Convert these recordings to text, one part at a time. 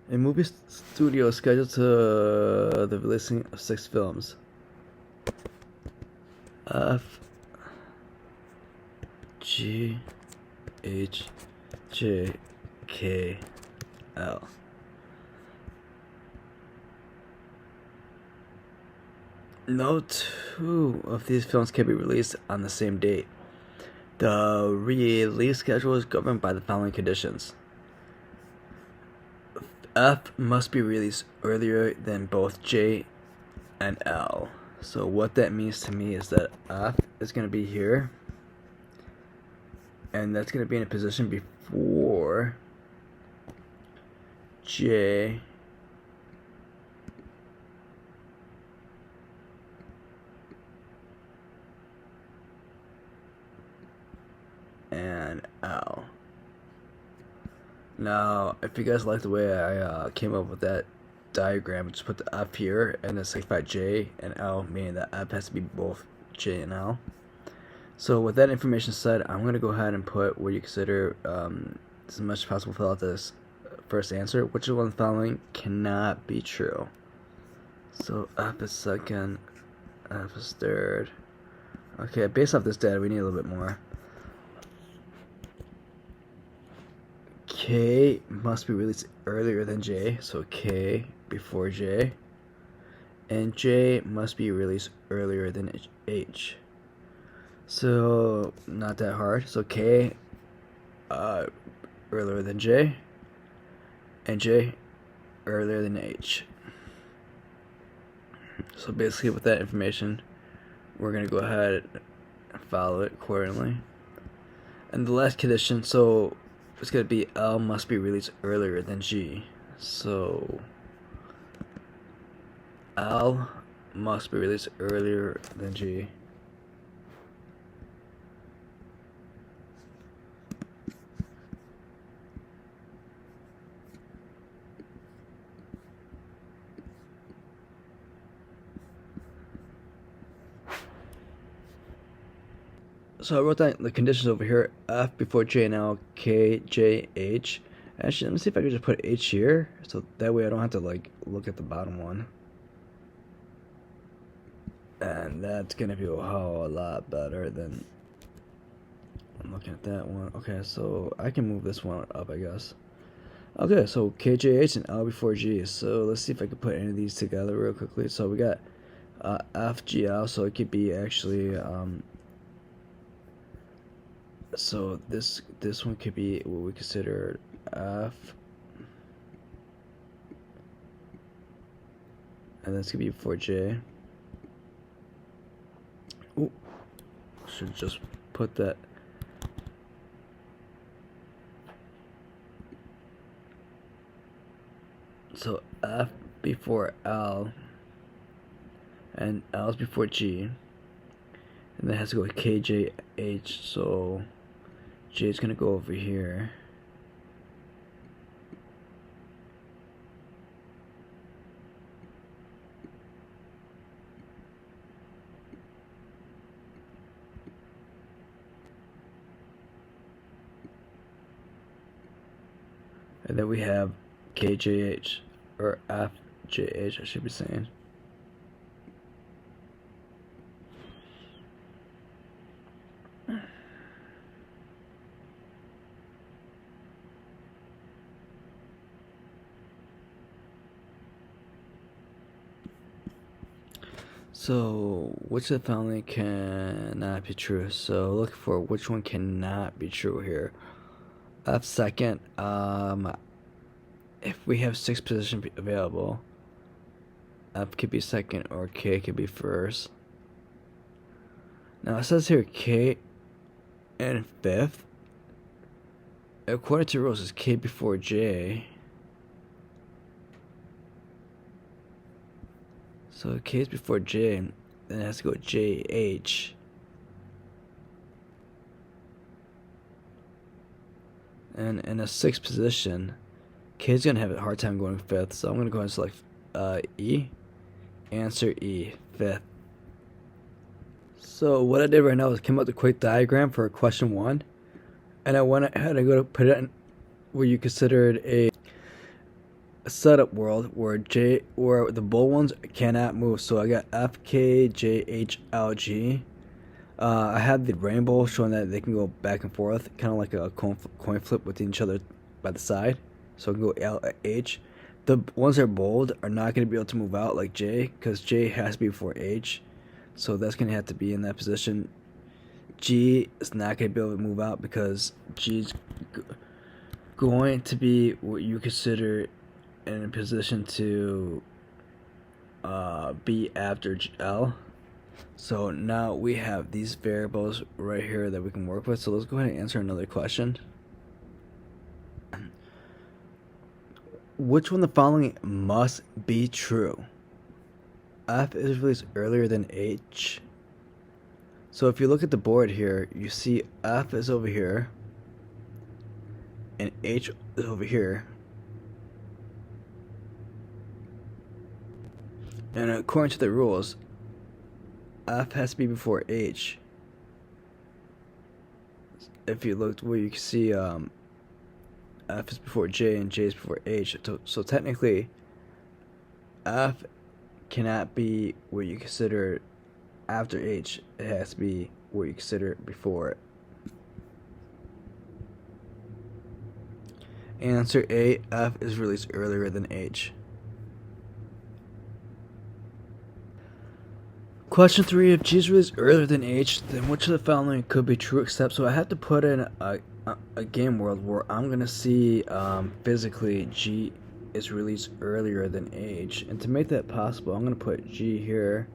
A movie studio is scheduled to the releasing of 6 films. F G H J K L. No two of these films can be released on the same date. The release schedule is governed by the following conditions. F must be released earlier than both J and L. So what that means to me is that F is going to be here, and that's going to be in a position before J and L. Now, if you guys like the way I came up with that diagram, just put the F here and then signify J and L, meaning that F has to be both J and L. So with that information said, I'm going to go ahead and put what you consider as much as possible fill out this first answer. Which of one of the following cannot be true? So F is second, F is third. Okay, based off this data, we need a little bit more. K must be released earlier than J, so K before J. And J must be released earlier than H. So, not that hard. So K earlier than J, and J earlier than H. So basically with that information, we're going to go ahead and follow it accordingly. And the last condition, so it's going to be L must be released earlier than G. So L must be released earlier than G. So I wrote down the conditions over here: F before J and L, K, J, H. Actually, let me see if I can just put H here, so that way I don't have to like look at the bottom one. And that's gonna be a whole lot better than I'm looking at that one. Okay, so I can move this one up, I guess. Okay, so K, J, H, and L before G. So let's see if I can put any of these together real quickly. So we got F, G, L, so it could be actually so this one could be what we consider F, and this could be before J. Ooh, should just put that. So F before L, and L is before G, and then it has to go with K, J, H. So J is gonna go over here. And then we have KJH, or FJH, I should be saying. So, which of the following cannot be true? So, look for which one cannot be true here. F second, if we have 6 positions available, F could be second or K could be first. Now it says here K and fifth. According to rules, it's K before J. So K is before J, then it has to go JH. And in a 6th position, K is going to have a hard time going 5th, so I'm going to go ahead and select E. Answer E, 5th. So what I did right now is came up with a quick diagram for question 1. And I went ahead and put it in where you considered setup world where the bold ones cannot move. So I got F, K, J, H, L, G. I have the rainbow showing that they can go back and forth, kind of like a coin flip with each other by the side. So I can go L, H. The ones that are bold are not going to be able to move out like J, because J has to be before H. So that's going to have to be in that position. G is not going to be able to move out because G is going to be what you consider in a position to be after L. So now we have these variables right here that we can work with. So let's go ahead and answer another question. Which one of the following must be true? F is released earlier than H. So if you look at the board here, you see F is over here and H is over here. And according to the rules, F has to be before H. If you looked where you can see F is before J and J is before H. So technically, F cannot be what you consider after H. It has to be what you consider before it. Answer A, F is released earlier than H. Question 3, if G is released earlier than H, then which of the following could be true except, so I have to put in a game world where I'm going to see physically G is released earlier than H. And to make that possible, I'm going to put G here,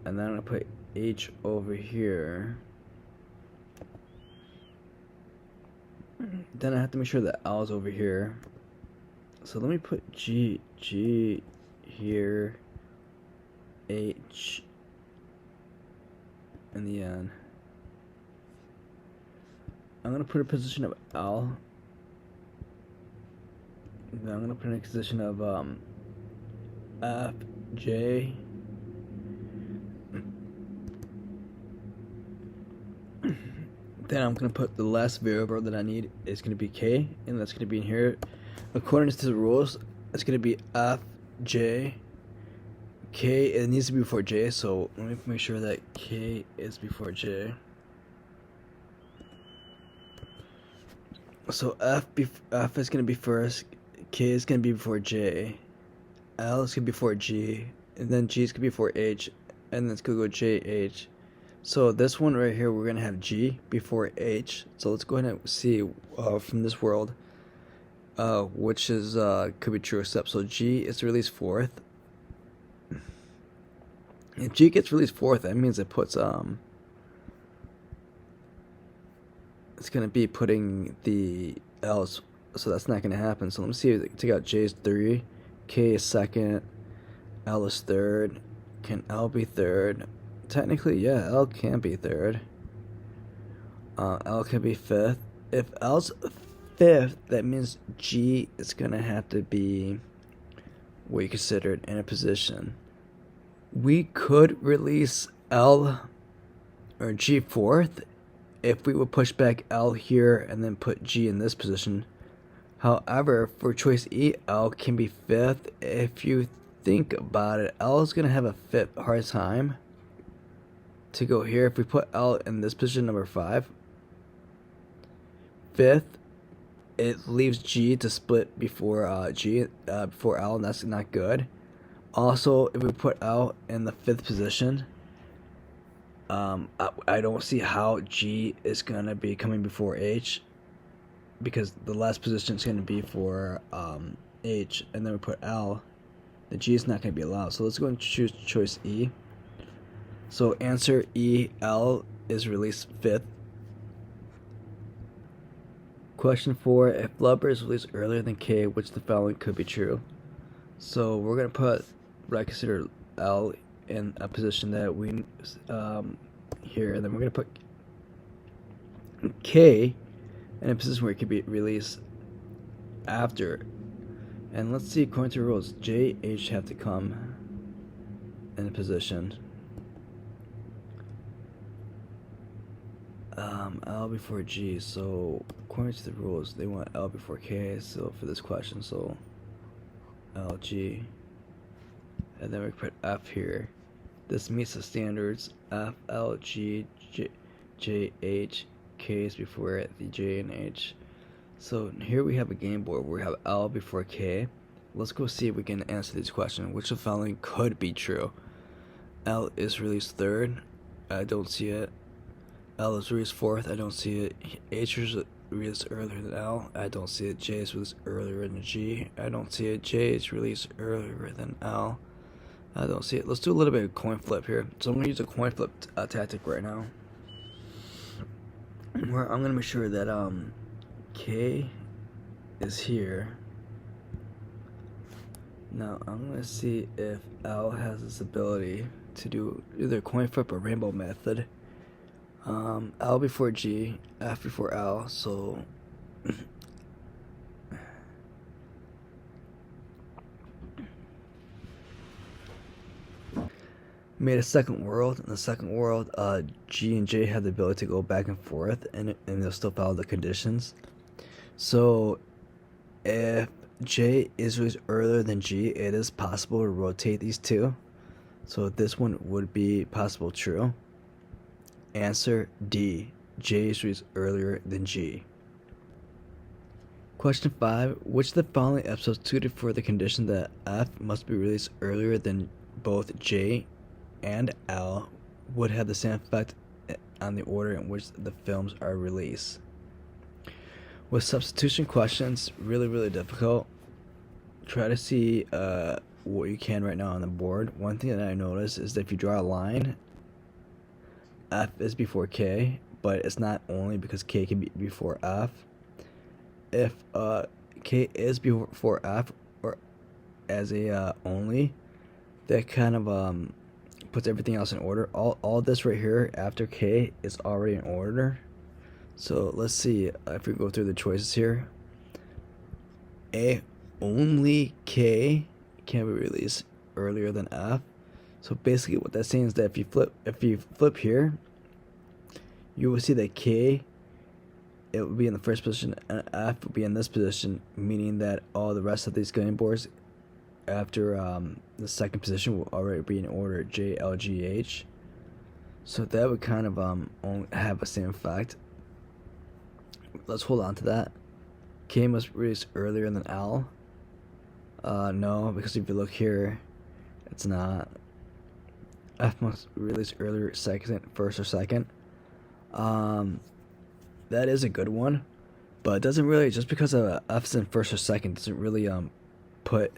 and then I'm going to put H over here. Then I have to make sure that L is over here. So let me put G here, H in the end. I'm going to put a position of L. Then I'm going to put in a position of F, J. Then I'm going to put the last variable that I need is going to be K, and that's going to be in here. According to the rules, it's going to be F, J, K. It needs to be before J, so let me make sure that K is before J. So F is going to be first, K is going to be before J, L is going to be before G, and then G is going to be before H, and then it's going to go J, H. So this one right here, we're going to have G before H. So let's go ahead and see from this world which is could be true except. So G is released fourth. If G gets released fourth, that means it puts it's going to be putting the L's, so that's not going to happen. So let me see, take out J is 3, K is second, L is third. Can L be third? Technically, yeah, L can be third. L can be fifth. If L's fifth, that means G is going to have to be what you considered in a position. We could release L or G fourth if we would push back L here and then put G in this position. However, for choice E, L can be fifth. If you think about it, L is going to have a fifth hard time to go here. If we put L in this position, number 5, fifth, it leaves G to split before before L, and that's not good. Also, if we put L in the 5th position, I don't see how G is gonna be coming before H, because the last position is gonna be for H, and then we put L. The G is not gonna be allowed. So let's go and choose choice E. So answer E, L is released 5th. Question 4, if Blubber is released earlier than K, which of the following could be true? So we're going to put what I consider L in a position that we here, and then we're going to put K in a position where it could be released after. And let's see, according to rules, J, H have to come in a position. L before G, so according to the rules, they want L before K, so for this question, so LG, and then we put F here. This meets the standards F, L, G, J, H, K is before the J and H. So here we have a game board where we have L before K. Let's go see if we can answer this question. Which of the following could be true? L is released third. I don't see it. L is released fourth. I don't see it. H is released earlier than L. I don't see it. J is released earlier than G. I don't see it. J is released earlier than L. I don't see it. Let's do a little bit of coin flip here. So I'm going to use a coin flip tactic right now, where I'm going to make sure that K is here. Now I'm going to see if L has this ability to do either coin flip or rainbow method. L before G, F before L, so made a second world. In the second world, G and J have the ability to go back and forth, and they'll still follow the conditions. So if J is released earlier than G, it is possible to rotate these two. So this one would be possible true. Answer D. J is released earlier than G. Question 5. Which of the following episodes suited for the condition that F must be released earlier than both J and L would have the same effect on the order in which the films are released? With substitution questions, really difficult. Try to see what you can right now on the board. One thing that I noticed is that if you draw a line, F is before K, but it's not only because K can be before F. If K is before F or as a only, that kind of puts everything else in order. All this right here after K is already in order. So let's see if we go through the choices here. A, only K can be released earlier than F. So basically what that's saying is that if you flip here, you will see that K, it would be in the first position and F would be in this position, meaning that all the rest of these game boards after the second position will already be in order J, L, G, H. So that would kind of only have the same effect. Let's hold on to that. K must be released earlier than L. No, because if you look here, it's not. F must be released earlier, first or second. That is a good one, but it doesn't really, just because F's in first or second doesn't really put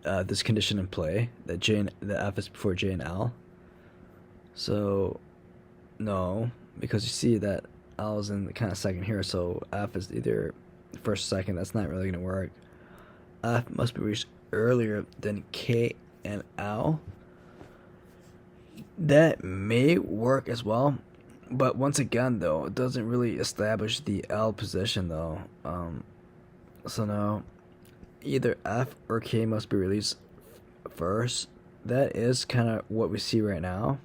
this condition in play that F is before J and L. So no, because you see that L is in the kind of second here, so F is either first or second. That's not really gonna work. F must be reached earlier than K and L. That may work as well, but once again though, it doesn't really establish the L position though. So no, either F or K must be released first. That is kind of what we see right now.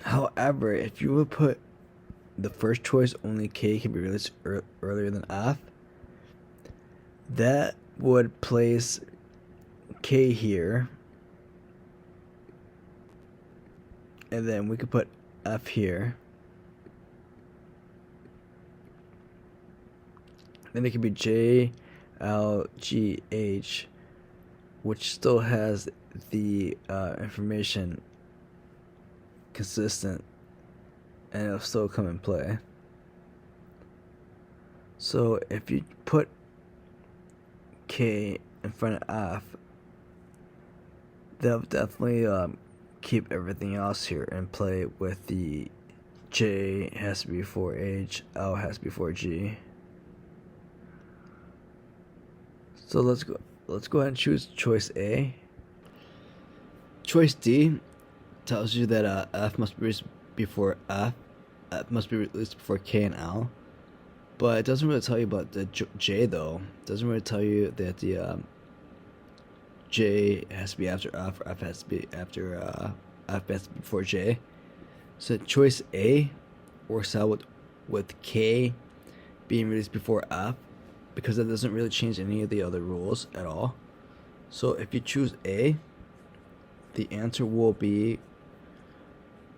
However, if you would put the first choice, only K can be released earlier than F, that would place K here, and then we could put F here. Then it could be J, L, G, H, which still has the information consistent, and it'll still come in play. So if you put K in front of F, they'll definitely keep everything else here in play with the J has to be before H, L has to be before G. So let's go ahead and choose choice A. Choice D tells you that F must be released before F must be released before K and L, but it doesn't really tell you about the J though. It doesn't really tell you that the J has to be after F, or F has to be after F has to be before J. So choice A works out with K being released before F, because that doesn't really change any of the other rules at all. So if you choose A, the answer will be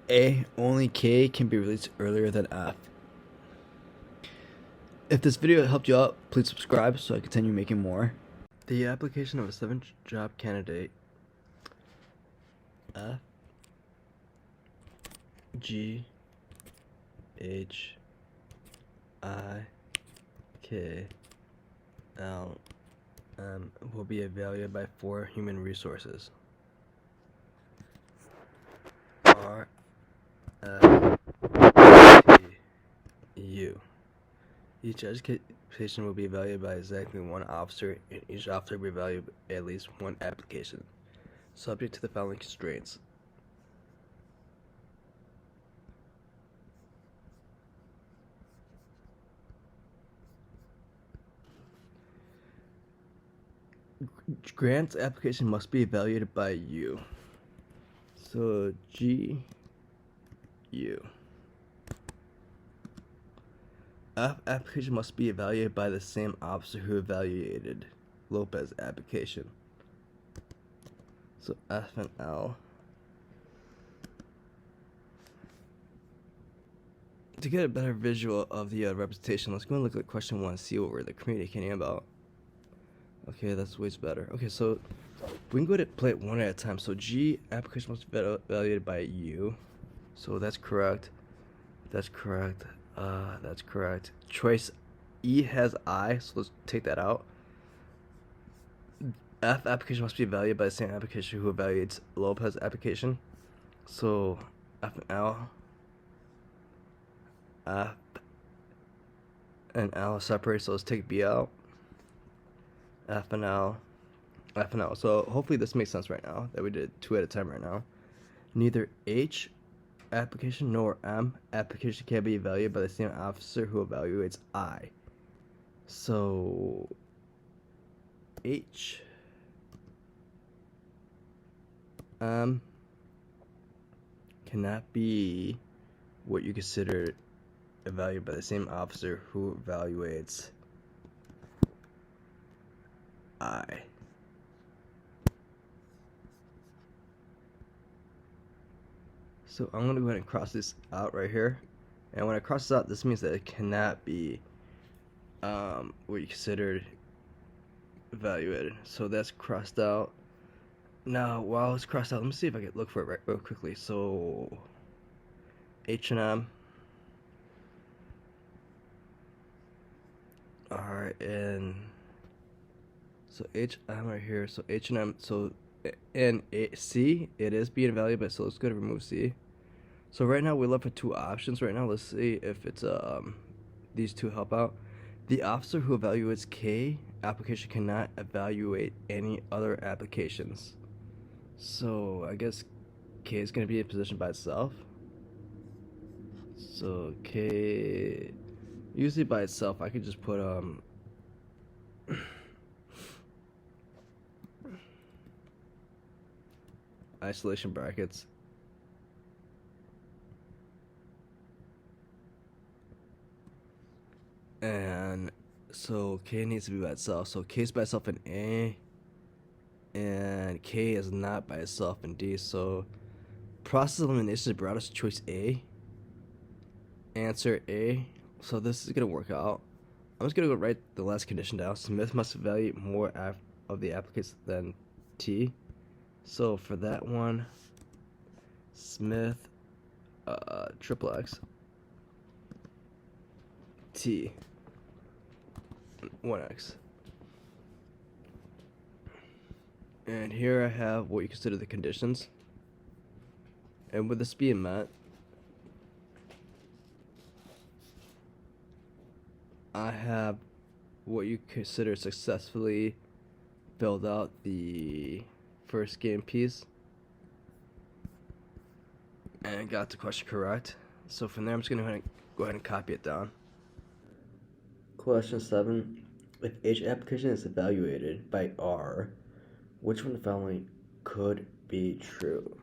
A, only K can be released earlier than F. If this video helped you out, please subscribe so I continue making more. The application of a 7th job candidate, F, G, H, I, K, L, M will be evaluated by 4 human resources. R, F, T, U. Each education will be evaluated by exactly 1 officer, and each officer will be evaluated by at least 1 application, subject to the following constraints. Grant's application must be evaluated by U. So G, U. F application must be evaluated by the same officer who evaluated Lopez's application. So F and L. To get a better visual of the representation, let's go and look at question 1 and see what we're communicating about. Okay, that's way better. Okay, so we can go to play it one at a time. So G application must be evaluated by U. So that's correct. That's correct. That's correct. Choice E has I, so let's take that out. F application must be evaluated by the same application who evaluates Lopez's application. So F and L. F and L are separated, so let's take B out. F and L. F and L. So hopefully this makes sense right now that we did 2 at a time right now. Neither H application nor M application can be evaluated by the same officer who evaluates I. So H, M cannot be what you consider evaluated by the same officer who evaluates I. So I'm going to go ahead and cross this out right here. And when I cross this out, this means that it cannot be what you considered evaluated. So that's crossed out. Now, while it's crossed out, let me see if I can look for it real quickly. So H&M. Alright, and so H&M right here. So H&M, so in C, it is being evaluated, so let's go to remove C. So right now we're left with 2 options. Right now, let's see if it's these 2 help out. The officer who evaluates K application cannot evaluate any other applications. So I guess K is going to be in position by itself. So K, usually by itself, I could just put isolation brackets. And so K needs to be by itself. So K is by itself in A, and K is not by itself in D. So process elimination is brought us choice A. Answer A. So this is gonna work out. I'm just gonna go write the last condition down. Smith must evaluate more of the applicants than T. So for that one, Smith, triple X, T, 1X. And here I have what you consider the conditions. And with this being met, I have what you consider successfully filled out the first game piece and got the question correct. So from there, I'm just going to go ahead and copy it down. Question 7. If H application is evaluated by R, which one of the following could be true?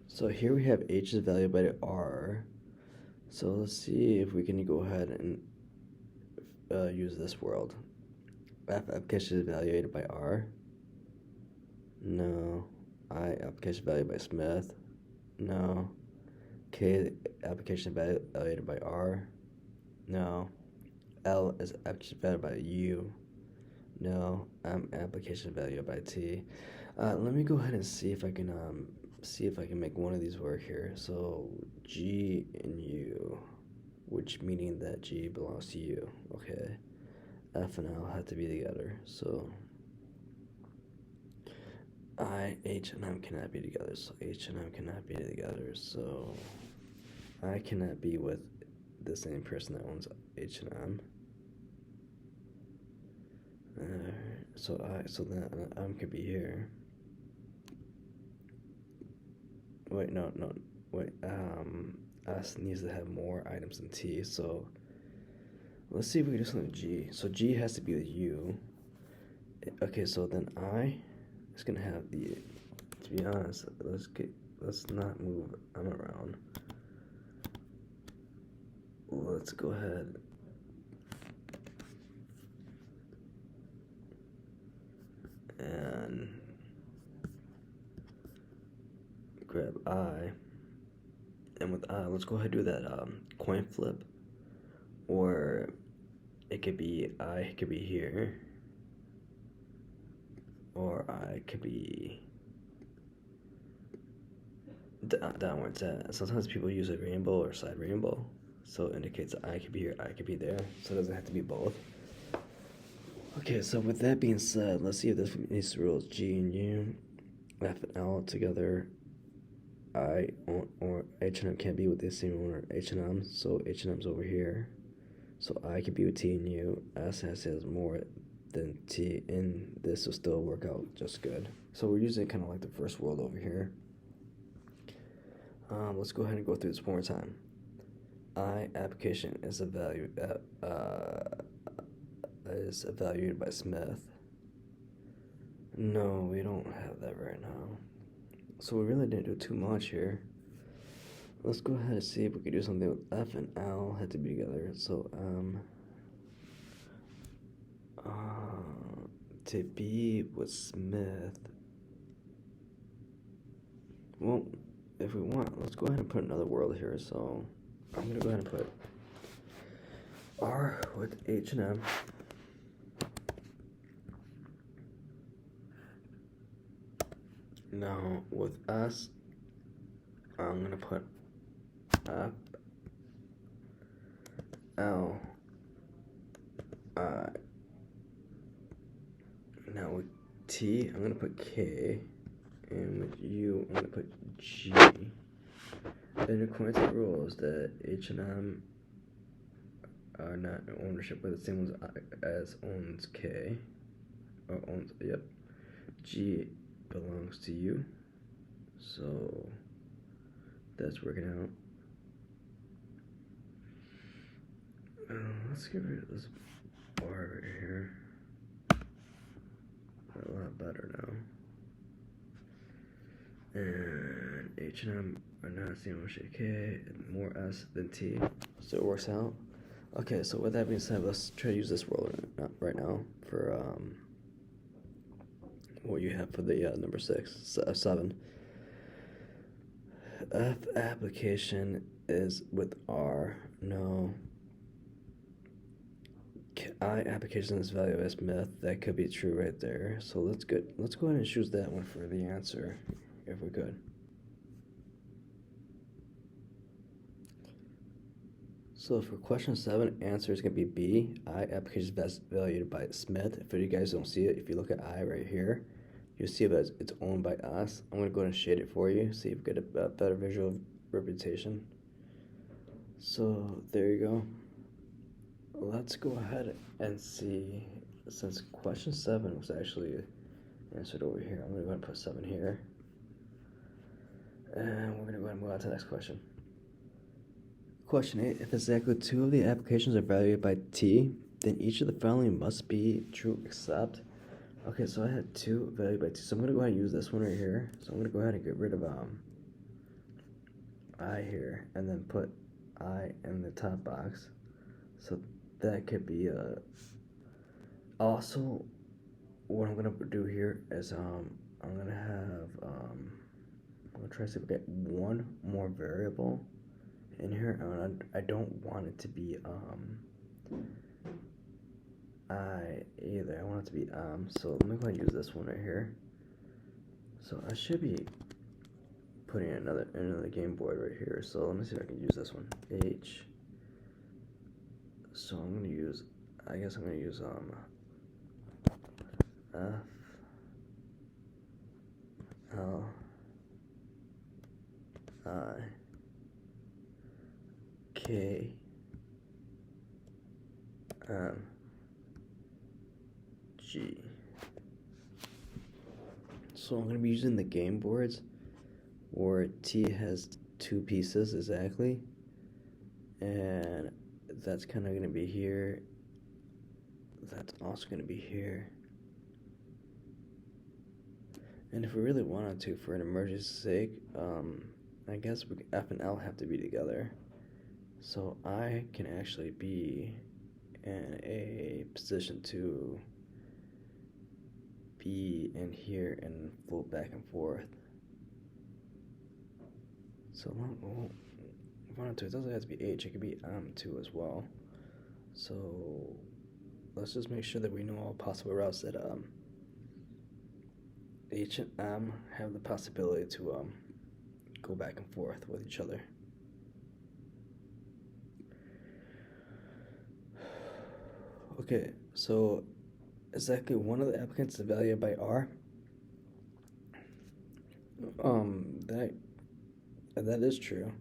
So here we have H is evaluated by R. So let's see if we can go ahead and use this world. F application is evaluated by R. No. I application valued by Smith. No. K application evaluated by R. No. L is application valued by U. No. Application valued by T. Let me go ahead and see if I can make one of these work here. So G and U, which meaning that G belongs to U. Okay. F and L have to be together. So H and M cannot be together. So H and M cannot be together. So I cannot be with the same person that owns H and M. So then M could be here. Wait, no. Wait, S needs to have more items than T. So let's see if we can do something with G. So G has to be with U. Okay, so then I is gonna have the. To be honest, let's not move M around. Let's go ahead. And grab I, and with I, let's go ahead and do that coin flip, or it could be I could be here, or I could be down where it's at. Sometimes people use a rainbow or side rainbow, so it indicates I could be here, I could be there, so it doesn't have to be both. Okay, so with that being said, let's see if this meets the rules. G and U, F and L together. I or H and M can't be with the same owner, H and M, so H and M's over here. So I could be with T and U. S has more than T, and this will still work out just good. So we're using kind of like the first world over here. Let's go ahead and go through this one more time. I application is evaluated by Smith. No, we don't have that right now. So we really didn't do too much here. Let's go ahead and see if we can do something with F and L had to be together. So to be with Smith. Well, if we want, let's go ahead and put another world here. So I'm gonna go ahead and put R with H and M. Now with S, I'm gonna put F, L, I. Now with T, I'm gonna put K, and with U, I'm gonna put G. And according to the rules, that H and M are not in ownership, but the same ones as owns K, or owns, yep. G belongs to U, so that's working out. Let's get rid of this bar right here. A lot better now. And H and M are not the same ownership K, and more S than T, so it works out. Okay, so with that being said, let's try to use this world right now for what you have for the number 7. F application is with R. No. I application is value as Smith. That could be true right there. So let's go ahead and choose that one for the answer, if we could. So for question 7, answer is going to be B. I application is valued by Smith. If you guys don't see it, if you look at I right here, you'll see that it's owned by us. I'm going to go ahead and shade it for you, so you get a better visual representation. So there you go. Let's go ahead and see, since question 7 was actually answered over here, I'm going to go ahead and put 7 here. And we're going to go ahead and move on to the next question. Question 8, if exactly 2 of the applications are valued by T, then each of the following must be true except. Okay, so I had 2 valued by T, so I'm going to go ahead and use this one right here. So I'm going to go ahead and get rid of I here, and then put I in the top box. So that could be Also, what I'm gonna do here is I'm gonna I'm gonna try to see if I get one more variable in here. I don't want it to be I either. I want it to be so let me go ahead and use this one right here. So I should be putting another game board right here. So let me see if I can use this one. H. So I'm gonna use, I guess I'm gonna use F L I K G. So I'm going to be using the game boards where T has two pieces exactly, and that's kind of going to be here. That's also going to be here. And if we really wanted to, for an emergency's sake, I guess F and L have to be together. So I can actually be in a position to be in here and float back and forth. So if I wanted to, it doesn't have to be H, it could be M too as well. So let's just make sure that we know all possible routes that H and M have the possibility to go back and forth with each other. Okay, so exactly one of the applicants is evaluated by R. That is true.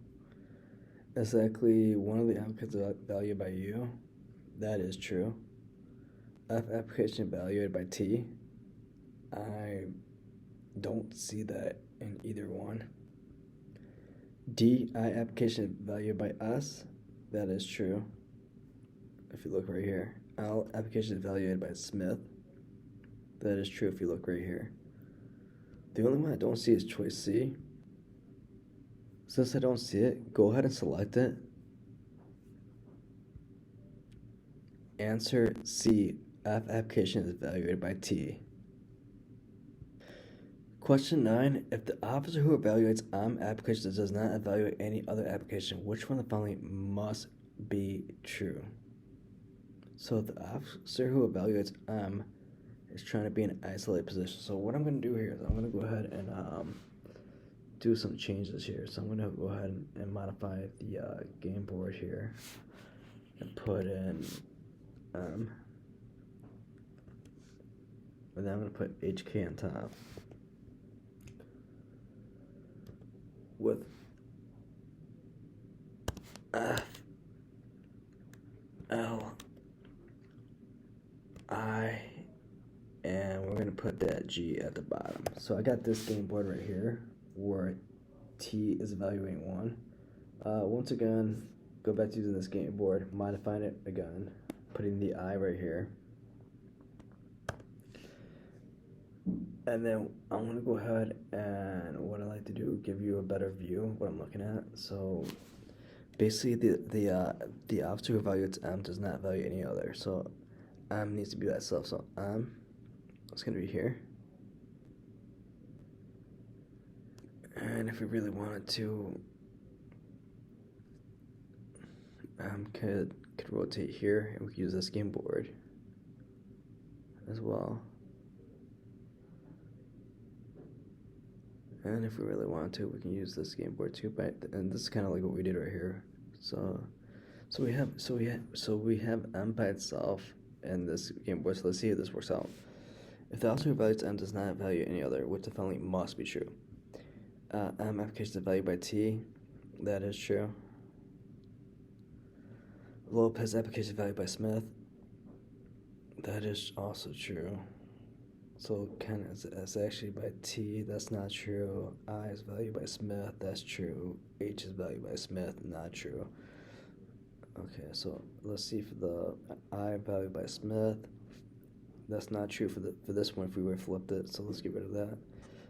Exactly one of the applicants is evaluated by U. That is true. F application evaluated by T. I don't see that in either one. D, I application evaluated by S. That is true. If you look right here. L application evaluated by Smith. That is true if you look right here. The only one I don't see is choice C. Since I don't see it, go ahead and select it. Answer C, F application is evaluated by T. Question 9. If the officer who evaluates M applications does not evaluate any other application, which one of the following must be true? So the officer who evaluates M is trying to be in an isolated position. So what I'm going to do here is I'm going to go ahead and do some changes here. So I'm going to go ahead and modify the game board here and put in and then I'm going to put HK on top with F L I, and we're going to put that G at the bottom. So I got this game board right here where T is evaluating 1. Once again, go back to using this game board, modifying it again, putting the I right here. And then I'm going to go ahead and what I like to do, give you a better view of what I'm looking at. So basically the officer who evaluates M does not evaluate any other. So M needs to be by itself. So M is going to be here. And if we really wanted to, could rotate here, and we could use this game board as well. And if we really want to, we can use this game board too. And this is kind of like what we did right here. So we have M by itself in this game board. So let's see how this works out. If the officer who evaluates M does not evaluate any other, which the following must be true. M application is evaluated by T. That is true. Lopez application evaluated by Smith. That is also true. So kind of it's actually by T. That's not true. I is valued by Smith. That's true. H is valued by Smith. Not true. Okay, so let's see for the I valued by Smith. That's not true for this one if we would have flipped it. So let's get rid of that.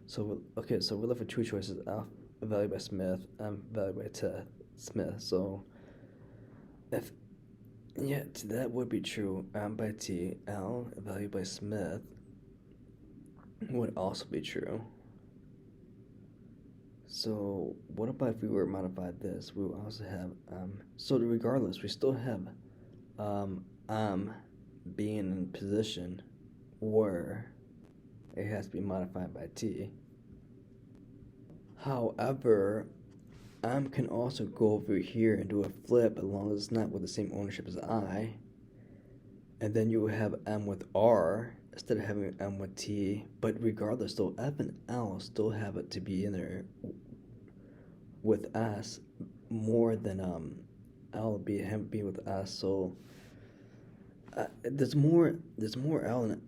So okay, so we're left with two choices: F valued by Smith, M valued by Smith. So if Yeah, that would be true. M by T, L valued by Smith would also be true. So what about if we were modified this? We would also have so regardless, we still have being in position where it has to be modified by T. However, can also go over here and do a flip as long as it's not with the same ownership as I. And then you have M with R instead of having M with T. But regardless, though, F and L still have it to be in there with S more than L be with S. So there's more L in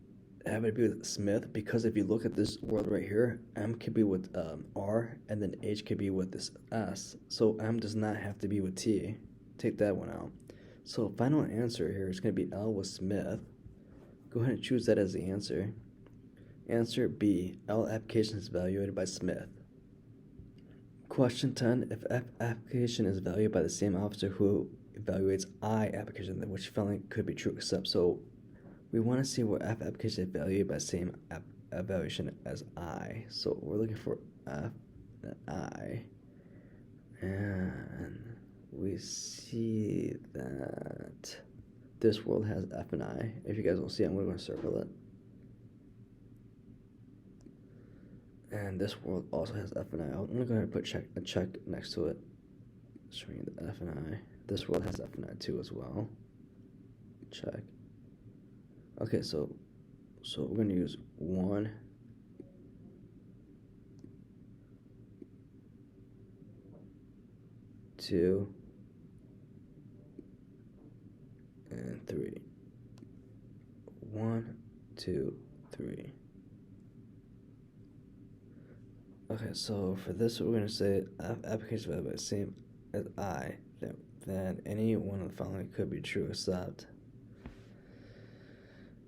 having to be with Smith, because if you look at this world right here, M could be with R and then H could be with this S. So M does not have to be with T. Take that one out. So final answer here is going to be L with Smith. Go ahead and choose that as the answer. Answer B, L application is evaluated by Smith. Question 10, if F application is evaluated by the same officer who evaluates I application, which finally could be true except, so we want to see where F application is evaluated by the same evaluation as I. So we're looking for F and I. And we see that this world has F and I. If you guys don't see it, I'm going to circle it. And this world also has F and I. I'm going to go ahead and put a check next to it, showing the F and I. This world has F and I too as well. Check. Okay, so we're going to use 1, 2, and 3. 1, 2, 3. Okay, so for this, we're going to say application value by the same as I, then any one of the following could be true except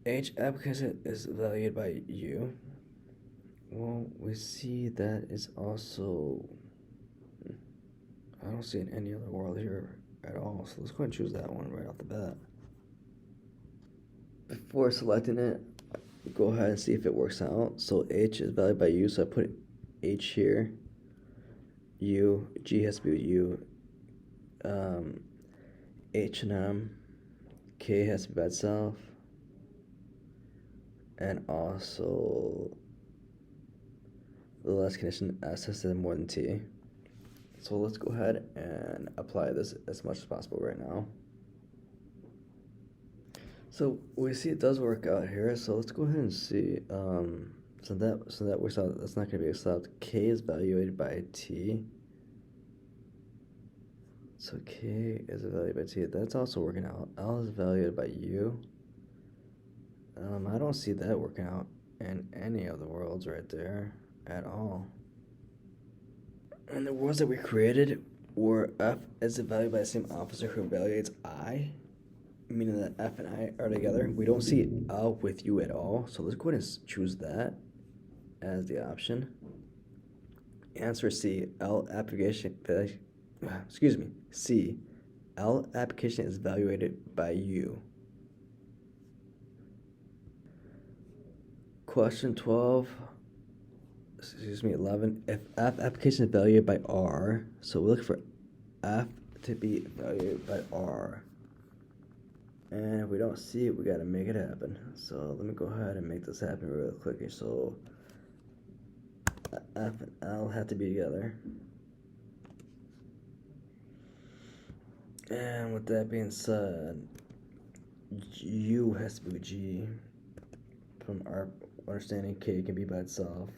H application is valued by U. Well, we see that is also, I don't see in any other world here at all, so let's go ahead and choose that one right off the bat. Before selecting it, go ahead and see if it works out. So H is valued by U, so I put H here. U, G has to be with U. H and M, K has to be by itself. And also the last condition, S has to have more than T. So let's go ahead and apply this as much as possible right now. So we see it does work out here. So let's go ahead and see. So that works out. That's not going to be except K is evaluated by T. So K is evaluated by T. That's also working out. L is evaluated by U. I don't see that working out in any of the worlds right there at all. And the worlds that we created where F is evaluated by the same officer who evaluates I, meaning that F and I are together. We don't see L with U at all, so let's go ahead and choose that as the option. Answer C, L application, C, L application is evaluated by U. Question 12, 11, if F application is evaluated by R, so we look for F to be evaluated by R. And if we don't see it, we gotta make it happen. So let me go ahead and make this happen real quickly. So F and L have to be together. And with that being said, U has to be with G. From our understanding, K can be by itself.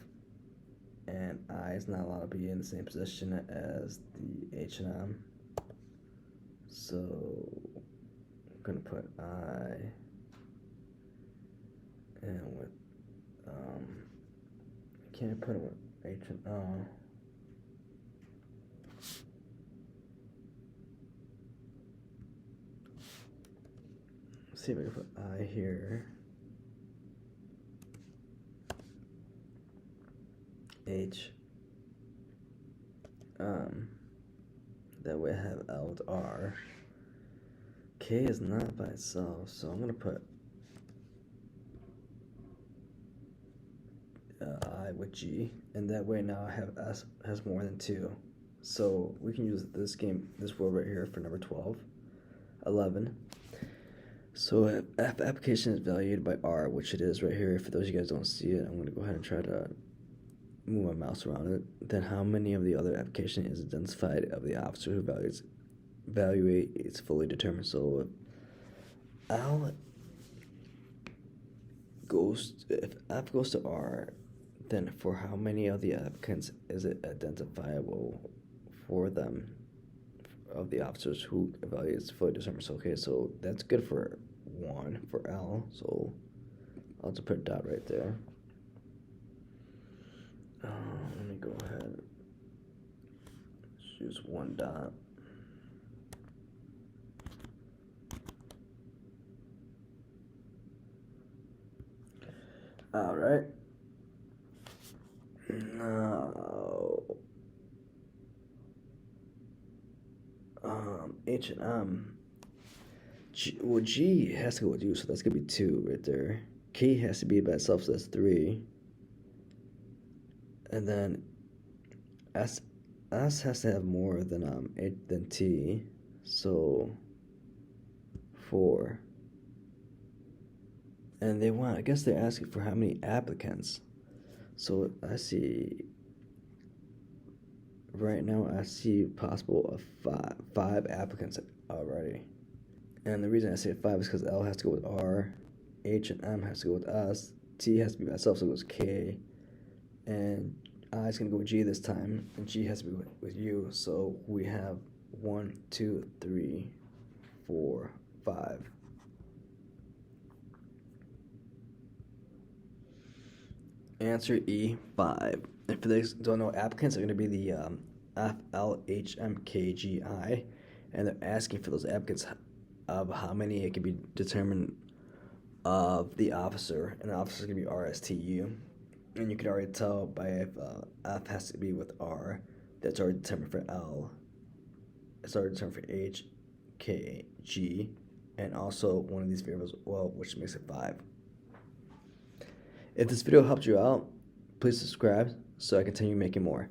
And I is not allowed to be in the same position as the H and M. So I'm gonna put I, and with I can't put it with H and O. Let's see if I can put I here. H. That way I have L with R. K is not by itself, so I'm gonna put I with G, and that way now I have S has more than 2. So we can use this word right here for number 12, 11. So if application is valued by R, which it is right here, for those of you guys don't see it, I'm going to go ahead and try to move my mouse around it. Then how many of the other application is identified of the officer who evaluate is fully determined. So if F goes to R, then for how many of the applicants is it identifiable for them of the officers who evaluates fully determined? So okay, so that's good for 1 for L. So I'll just put a dot right there. Let me go ahead. Choose 1 dot. All right. Now, H and M. G has to go with U, so that's gonna be 2 right there. K has to be by itself, so that's 3. And then S has to have more than T, so 4. And I guess they're asking for how many applicants. So I see, right now I see possible of 5 applicants already. And the reason I say 5 is because L has to go with R, H and M has to go with S, T has to be by itself, so it goes K, and I is going to go with G this time, and G has to be with U, so we have 1, 2, 3, 4, 5. Answer E, 5. And for those who don't know, applicants are going to be the F, L, H, M, K, G, I, and they're asking for those applicants of how many it can be determined of the officer, and the officer is going to be R, S, T, U. And you can already tell by if F has to be with R, that's already determined for L. It's already determined for H, K, G, and also one of these variables, well, which makes it 5. If this video helped you out, please subscribe so I continue making more.